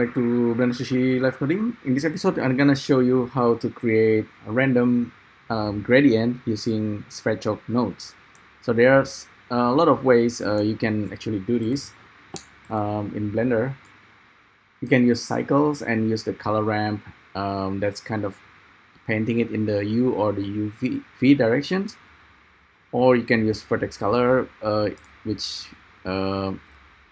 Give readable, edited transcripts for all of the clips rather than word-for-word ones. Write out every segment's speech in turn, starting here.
Back to Blender Sushi Live Coding. In this episode, I'm gonna show you how to create a random gradient using sverchok nodes. So there's a lot of ways you can actually do this in Blender. You can use cycles and use the color ramp. That's kind of painting it in the U or the UV directions. Or you can use vertex color, which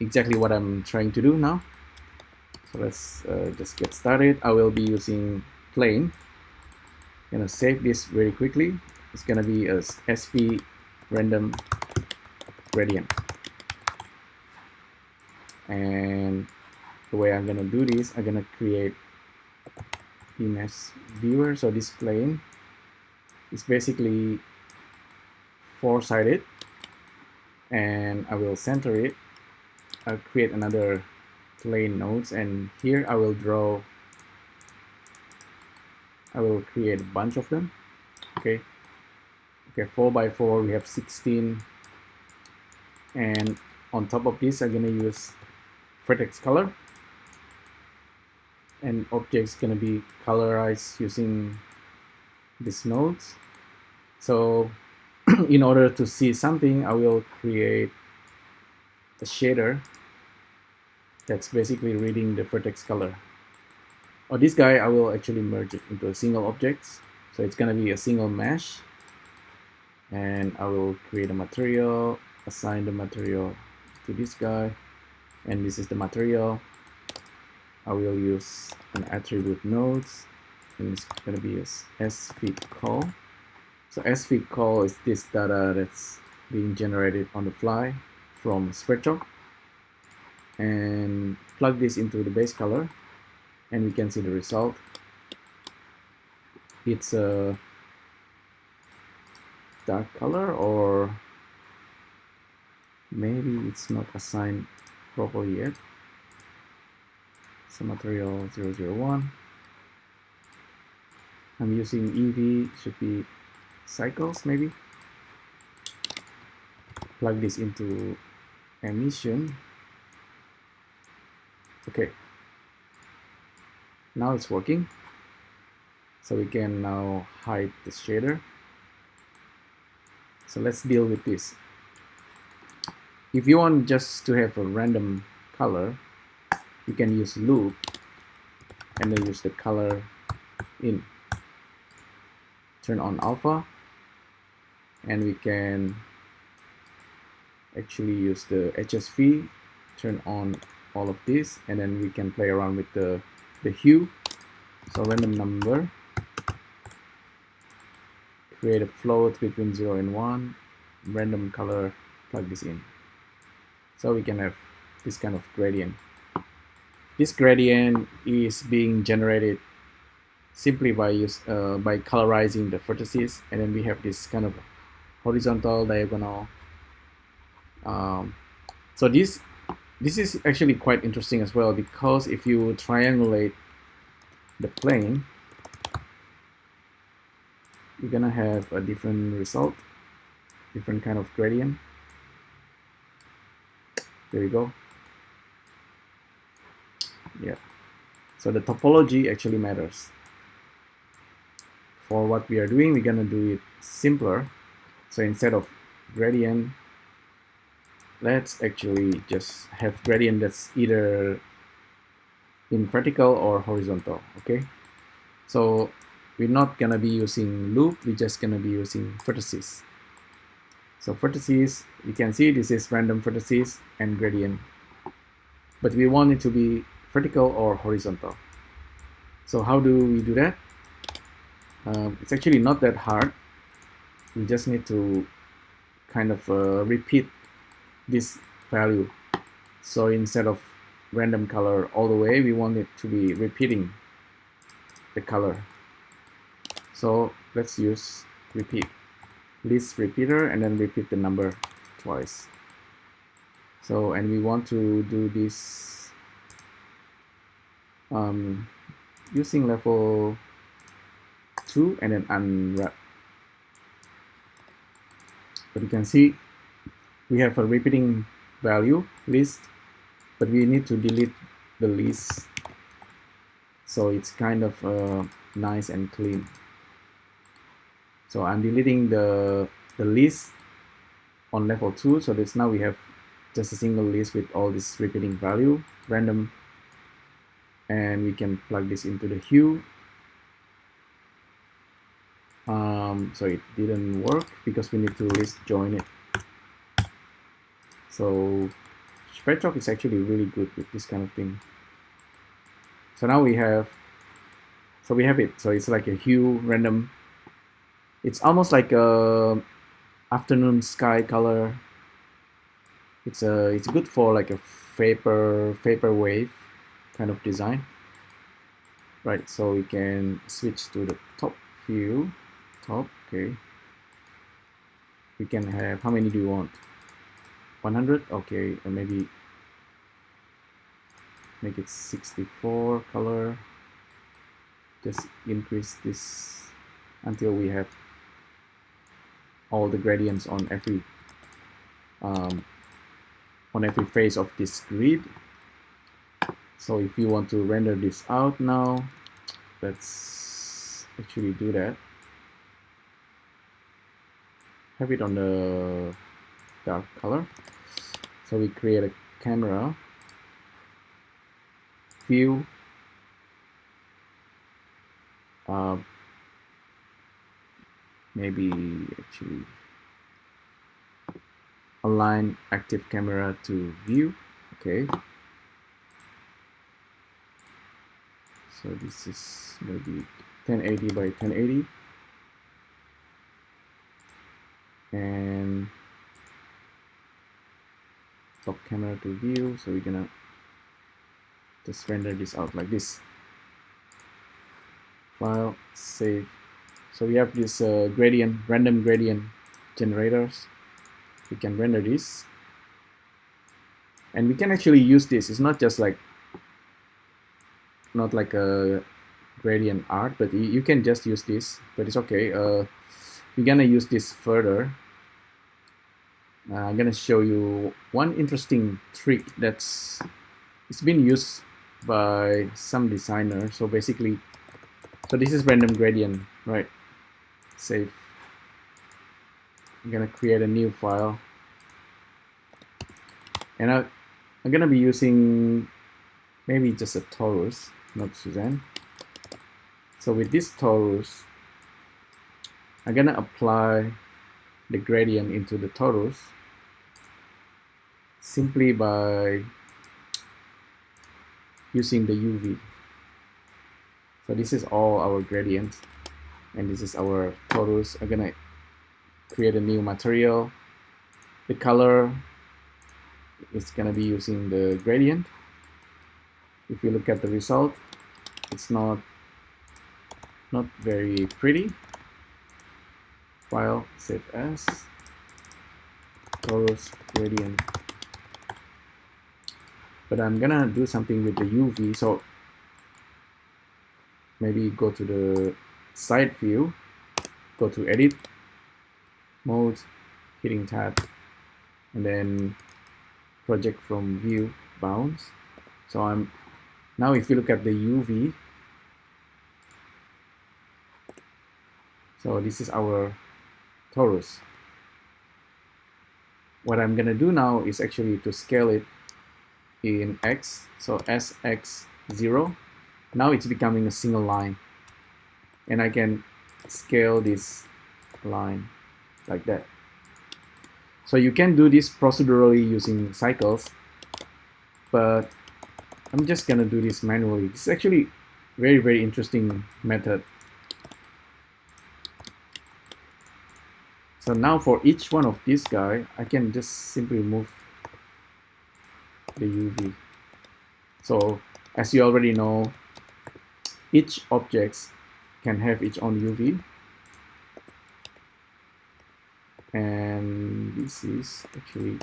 exactly what I'm trying to do now. So let's just get started. I will be using plane. I'm gonna save this very quickly. It's gonna be a SV random gradient. And the way I'm gonna do this, I'm gonna create image viewer. So this plane is basically four-sided, and I will center it. I'll create another plane nodes, and here I will create a bunch of them. Okay, 4 by 4 we have 16, and on top of this I'm gonna use vertex color, and objects gonna be colorized using these nodes. So in order to see something, I will create a shader that's basically reading the vertex color. Or this guy, I will actually merge it into a single object. So it's gonna be a single mesh. And I will create a material, assign the material to this guy. And this is the material. I will use an attribute nodes. And it's gonna be a sverchok. So sverchok is this data that's being generated on the fly from sverchok. And plug this into the base color, and we can see the result. It's a dark color, or maybe it's not assigned properly yet. So material 001. I'm using EV, should be cycles maybe. Plug this into emission. Okay, now it's working. So we can now hide the shader. So let's deal with this. If you want just to have a random color, you can use loop and then use the color in. Turn on alpha, and we can actually use the HSV, turn on all of this, and then we can play around with the hue. So random number, create a float between 0 and 1, random color, plug this in. So we can have this kind of gradient. This gradient is being generated simply by colorizing the vertices, and then we have this kind of horizontal, diagonal. So this is actually quite interesting as well, because if you triangulate the plane, you're gonna have a different result, different kind of gradient. There you go. Yeah. So the topology actually matters. For what we are doing, we're gonna do it simpler. So instead of gradient, let's actually just have gradient that's either in vertical or horizontal. Okay, so we're not gonna be using loop, we're just gonna be using vertices. So vertices, you can see this is random vertices and gradient, but we want it to be vertical or horizontal. So how do we do that? It's actually not that hard. We just need to kind of repeat this value. So instead of random color all the way, we want it to be repeating the color. So let's use repeat, list repeater, and then repeat the number twice. So, and we want to do this using level 2 and then unwrap. But you can see we have a repeating value list, but we need to delete the list so it's kind of nice and clean. So I'm deleting the list on level 2, so this now we have just a single list with all this repeating value, random, and we can plug this into the hue. So it didn't work because we need to list join it. So sverchok is actually really good with this kind of thing. So now we have it. So it's like a hue random. It's almost like a afternoon sky color. It's good for like a vaporwave kind of design. Right, so we can switch to the top view. Top, okay. We can have, how many do you want? 100, okay, or maybe make it 64 color. Just increase this until we have all the gradients on every face of this grid. So if you want to render this out now, let's actually do that. Have it on the dark color. So we create a camera view, maybe actually align active camera to view. Okay, so this is maybe 1080 by 1080, and top camera to view. So we're gonna just render this out like this. File, save. So we have this random gradient generators. We can render this, and we can actually use this. It's not just like a gradient art, but you can just use this, but it's okay. We're gonna use this further. I'm gonna show you one interesting trick it's been used by some designers. So basically, so this is random gradient, right? Save. I'm gonna create a new file, and I'm gonna be using maybe just a torus, not Suzanne. So with this torus, I'm gonna apply the gradient into the torus simply by using the UV. So this is all our gradients, and this is our torus. I'm gonna create a new material. The color is gonna be using the gradient. If you look at the result, it's not very pretty. File, save as, torus gradient. But I'm gonna do something with the UV. So maybe go to the side view, go to edit, mode, hitting tab, and then project from view, bounds. So now if you look at the UV, so this is our torus. What I'm gonna do now is actually to scale it in X, so SX0. Now it's becoming a single line, and I can scale this line like that. So you can do this procedurally using cycles, but I'm just gonna do this manually. It's actually very interesting method. So now for each one of these guy, I can just simply move the UV. So as you already know, each objects can have its own UV, and this is actually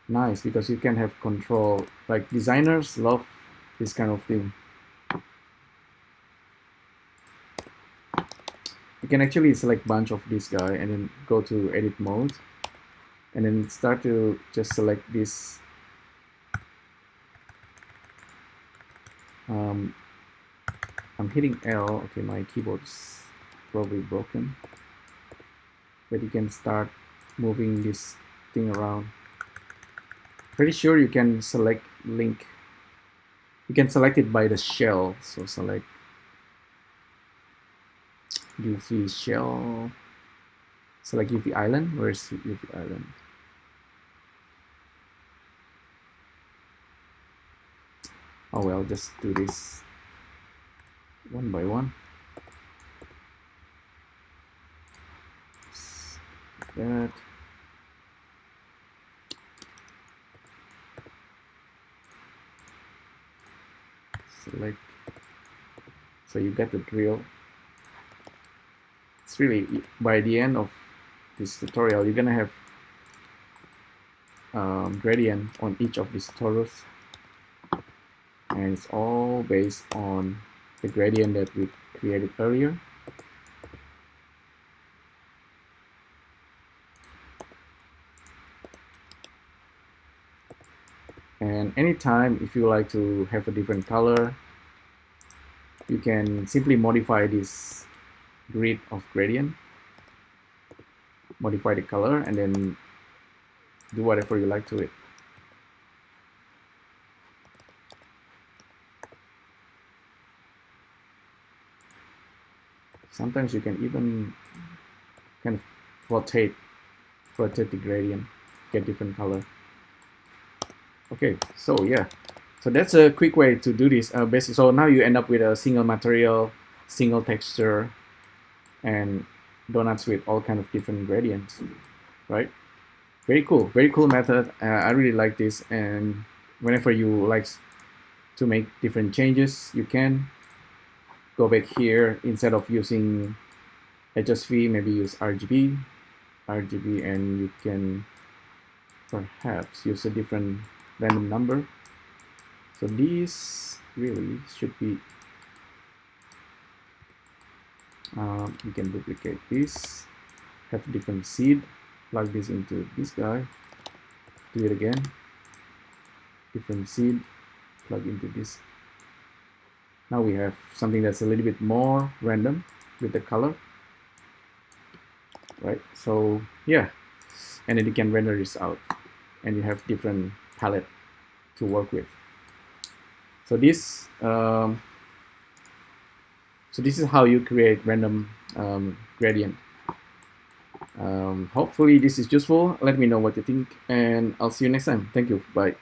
nice because you can have control. Like designers love this kind of thing. You can actually select bunch of this guy and then go to edit mode, and then start to just select this I'm hitting L. Okay, my keyboard is probably broken, but you can start moving this thing around. Pretty sure you can select link. You can select it by the shell. So select UV shell. Select UV island. Where's UV island? Oh well, just do this one by one. Like that. Select. So you get the drill. It's really, by the end of this tutorial, you're gonna have gradient on each of these torus, and it's all based on the gradient that we created earlier. And anytime if you like to have a different color, you can simply modify this grid of gradient, modify the color, and then do whatever you like to it. Sometimes you can even kind of rotate the gradient, get different color. Okay, so yeah, so that's a quick way to do this. Basically, so now you end up with a single material, single texture, and donuts with all kind of different gradients, right? Very cool method. I really like this, and whenever you like to make different changes, you can go back here. Instead of using HSV, maybe use RGB, and you can perhaps use a different random number. So these really should be, you can duplicate this, have different seed, plug this into this guy, do it again, different seed, plug into this. Now we have something that's a little bit more random with the color, right? So yeah, and then you can render this out, and you have different palette to work with. So this, so this is how you create random gradient. Hopefully this is useful. Let me know what you think, and I'll see you next time. Thank you. Bye.